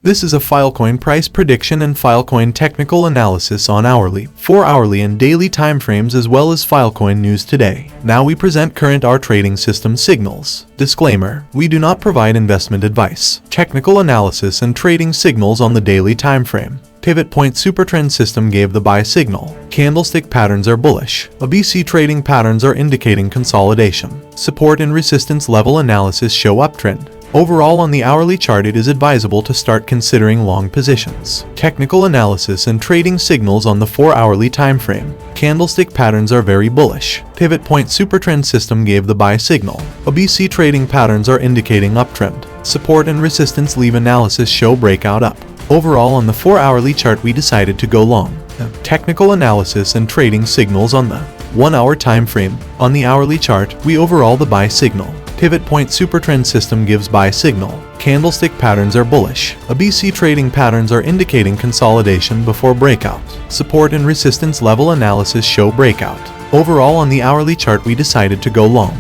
This is a Filecoin price prediction and Filecoin technical analysis on hourly, 4-hourly and daily timeframes as well as Filecoin news today. Now we present current our trading system signals. Disclaimer: we do not provide investment advice. Technical analysis and trading signals on the daily timeframe. Pivot point supertrend system gave the buy signal. Candlestick patterns are bullish. ABC trading patterns are indicating consolidation. Support and resistance level analysis show uptrend. Overall, on the hourly chart, it is advisable to start considering long positions. Technical analysis and trading signals on the 4-hourly time frame. Candlestick patterns are very bullish. Pivot point supertrend system gave the buy signal. ABC trading patterns are indicating uptrend. Support and resistance level analysis show breakout up. Overall, on the 4-hourly chart, we decided to go long. Technical analysis and trading signals on the 1-hour time frame. On the hourly chart, we overall the buy signal. Pivot point supertrend system gives buy signal. Candlestick patterns are bullish. ABC trading patterns are indicating consolidation before breakout. Support and resistance level analysis show breakout. Overall, on the hourly chart, we decided to go long.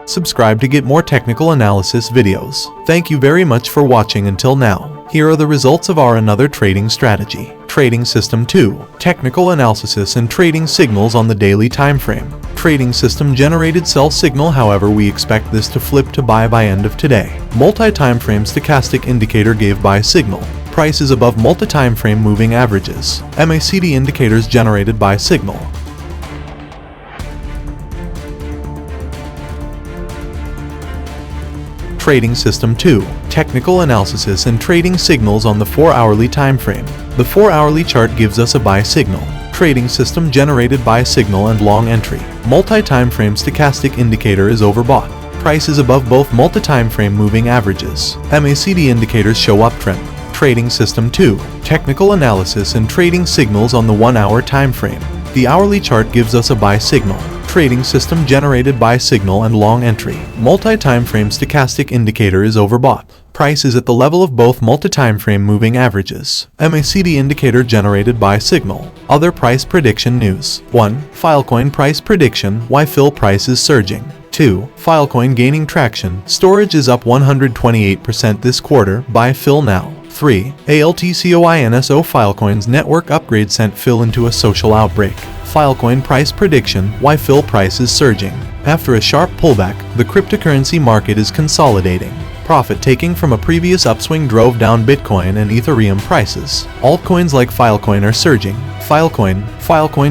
Subscribe to get more technical analysis videos. Thank you very much for watching until now. Here are the results of our another trading strategy. Trading System 2. Technical analysis and trading signals on the daily time frame. Trading system generated sell signal, however we expect this to flip to buy by end of today. Multi-time frame stochastic indicator gave buy signal. Price is above multi-time frame moving averages. MACD indicators generated buy signal. Trading System 2. Technical analysis and trading signals on the 4-hourly time frame. The 4-hourly chart gives us a buy signal. Trading system generated buy signal and long entry. Multi-time frame stochastic indicator is overbought. Price is above both multi-time frame moving averages. MACD indicators show uptrend. Trading System 2. Technical analysis and trading signals on the 1-hour time frame. The hourly chart gives us a buy signal. Trading system generated buy signal and long entry. Multi-time frame stochastic indicator is overbought. Price is at the level of both multi-time frame moving averages. MACD indicator generated buy signal. Other price prediction news. 1. Filecoin Price Prediction, why FIL Price is surging. 2. Filecoin Gaining Traction, storage is up 128% this quarter, by FIL Now. 3. ALTCOINSO Filecoin's network upgrade sent FIL into a social outbreak. Filecoin Price Prediction, why FIL Price is surging. After a sharp pullback, the cryptocurrency market is consolidating. Profit taking from a previous upswing drove down Bitcoin and Ethereum prices. Altcoins like Filecoin are surging. Filecoin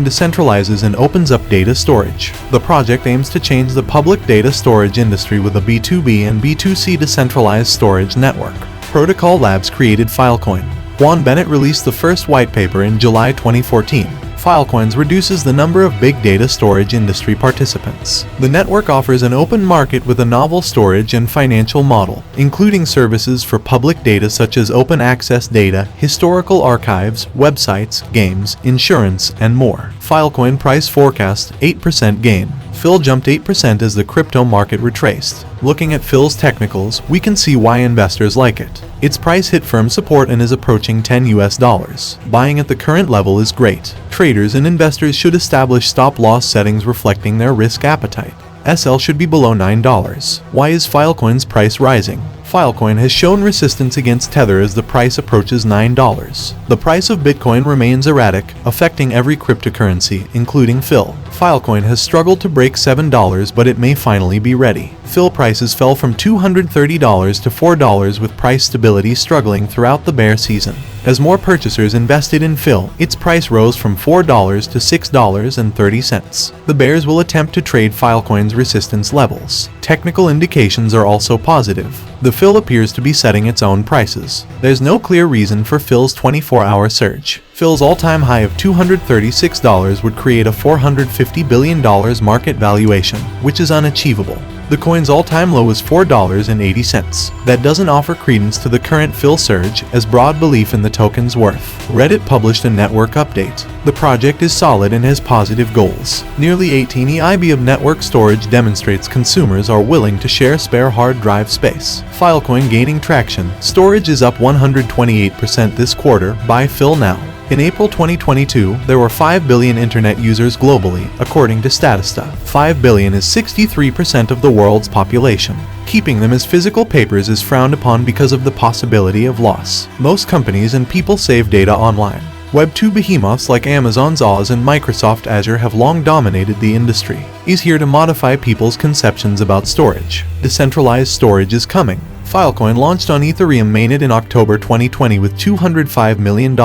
decentralizes and opens up data storage. The project aims to change the public data storage industry with a B2B and B2C decentralized storage network. Protocol Labs created Filecoin. Juan Bennett released the first white paper in July 2014. Filecoins reduces the number of big data storage industry participants. The network offers an open market with a novel storage and financial model, including services for public data such as open access data, historical archives, websites, games, insurance, and more. Filecoin price forecast, 8% gain. FIL jumped 8% as the crypto market retraced. Looking at FIL's technicals, we can see why investors like it. Its price hit firm support and is approaching $10. Buying at the current level is great. Traders and investors should establish stop-loss settings reflecting their risk appetite. SL should be below $9. Why is Filecoin's price rising? Filecoin has shown resistance against Tether as the price approaches $9. The price of Bitcoin remains erratic, affecting every cryptocurrency, including FIL. Filecoin has struggled to break $7, but it may finally be ready. FIL prices fell from $230 to $4 with price stability struggling throughout the bear season. As more purchasers invested in FIL, its price rose from $4 to $6.30. The bears will attempt to trade Filecoin's resistance levels. Technical indications are also positive. The FIL appears to be setting its own prices. There's no clear reason for FIL's 24-hour surge. FIL's all-time high of $236 would create a $450 billion market valuation, which is unachievable. The coin's all-time low is $4.80. That doesn't offer credence to the current FIL surge, as broad belief in the token's worth. Reddit published a network update. The project is solid and has positive goals. Nearly 18 EIB of network storage demonstrates consumers are willing to share spare hard drive space. Filecoin Gaining Traction, storage is up 128% this quarter, by FIL Now. In April 2022, there were 5 billion internet users globally, according to Statista. 5 billion is 63% of the world's population. Keeping them as physical papers is frowned upon because of the possibility of loss. Most companies and people save data online. Web 2 behemoths like Amazon's Oz and Microsoft Azure have long dominated the industry. He's here to modify people's conceptions about storage. Decentralized storage is coming. Filecoin launched on Ethereum mainnet in October 2020 with $205 million.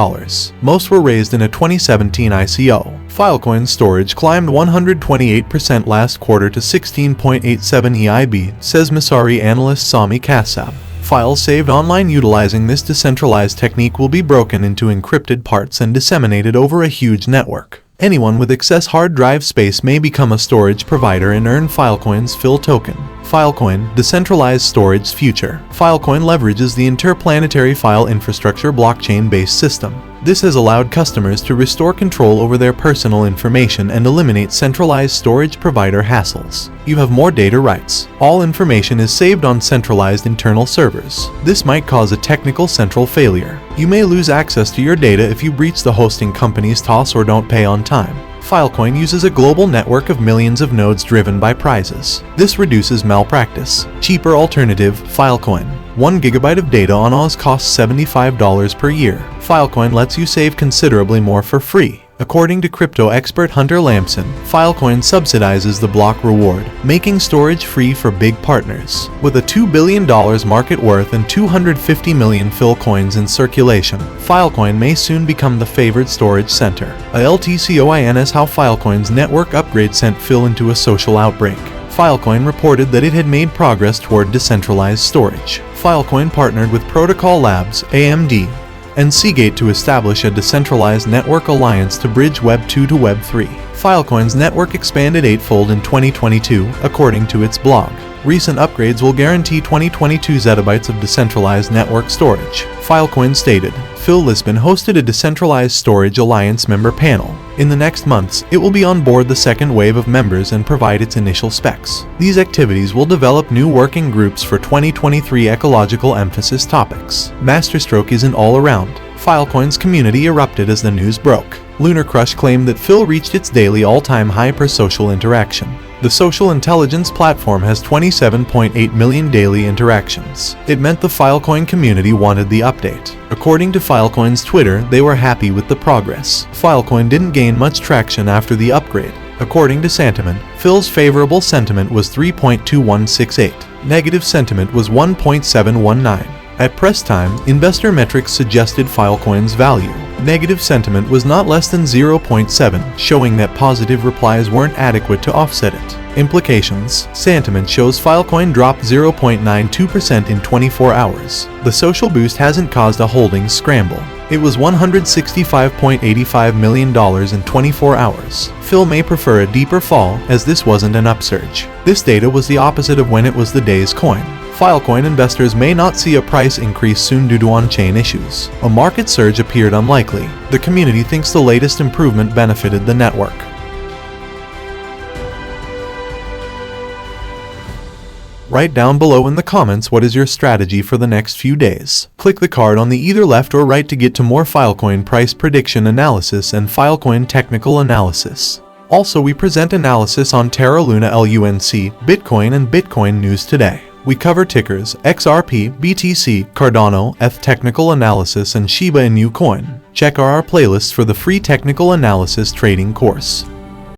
Most were raised in a 2017 ICO. Filecoin's storage climbed 128% last quarter to 16.87 EIB, says Masari analyst Sami Kassab. Files saved online utilizing this decentralized technique will be broken into encrypted parts and disseminated over a huge network. Anyone with excess hard drive space may become a storage provider and earn Filecoin's FIL token. Filecoin, decentralized storage future. Filecoin leverages the interplanetary file infrastructure blockchain-based system. This has allowed customers to restore control over their personal information and eliminate centralized storage provider hassles. You have more data rights. All information is saved on centralized internal servers. This might cause a technical central failure. You may lose access to your data if you breach the hosting company's TOS or don't pay on time. Filecoin uses a global network of millions of nodes driven by prizes. This reduces malpractice. Cheaper alternative, Filecoin. 1 GB of data on Oz costs $75 per year. Filecoin lets you save considerably more for free. According to crypto expert Hunter Lampson, Filecoin subsidizes the block reward, making storage free for big partners. With a $2 billion market worth and 250 million FIL coins in circulation, Filecoin may soon become the favored storage center. A LTCOINS how Filecoin's network upgrade sent FIL into a social outbreak. Filecoin reported that it had made progress toward decentralized storage. Filecoin partnered with Protocol Labs, AMD, and Seagate to establish a decentralized network alliance to bridge Web 2 to Web 3. Filecoin's network expanded eightfold in 2022, according to its blog. Recent upgrades will guarantee 2022 zettabytes of decentralized network storage. Filecoin stated, FIL Lisbon hosted a decentralized storage alliance member panel. In the next months, it will be on board the second wave of members and provide its initial specs. These activities will develop new working groups for 2023 ecological emphasis topics. Masterstroke isn't all around. Filecoin's community erupted as the news broke. Lunar Crush claimed that FIL reached its daily all-time high per social interaction. The social intelligence platform has 27.8 million daily interactions. It meant the Filecoin community wanted the update. According to Filecoin's Twitter, they were happy with the progress. Filecoin didn't gain much traction after the upgrade. According to Santiment, FIL's favorable sentiment was 3.2168. Negative sentiment was 1.719. At press time, investor metrics suggested Filecoin's value. Negative sentiment was not less than 0.7, showing that positive replies weren't adequate to offset it. Implications: Sentiment shows Filecoin dropped 0.92% in 24 hours. The social boost hasn't caused a holdings scramble. It was $165.85 million in 24 hours. FIL may prefer a deeper fall, as this wasn't an upsurge. This data was the opposite of when it was the day's coin. Filecoin investors may not see a price increase soon due to on-chain issues. A market surge appeared unlikely. The community thinks the latest improvement benefited the network. Write down below in the comments what is your strategy for the next few days. Click the card on the either left or right to get to more Filecoin price prediction analysis and Filecoin technical analysis. Also, we present analysis on Terra Luna LUNC, Bitcoin and Bitcoin news today. We cover tickers, XRP, BTC, Cardano, ETH technical analysis and Shiba Inu coin. Check our playlists for the free technical analysis trading course.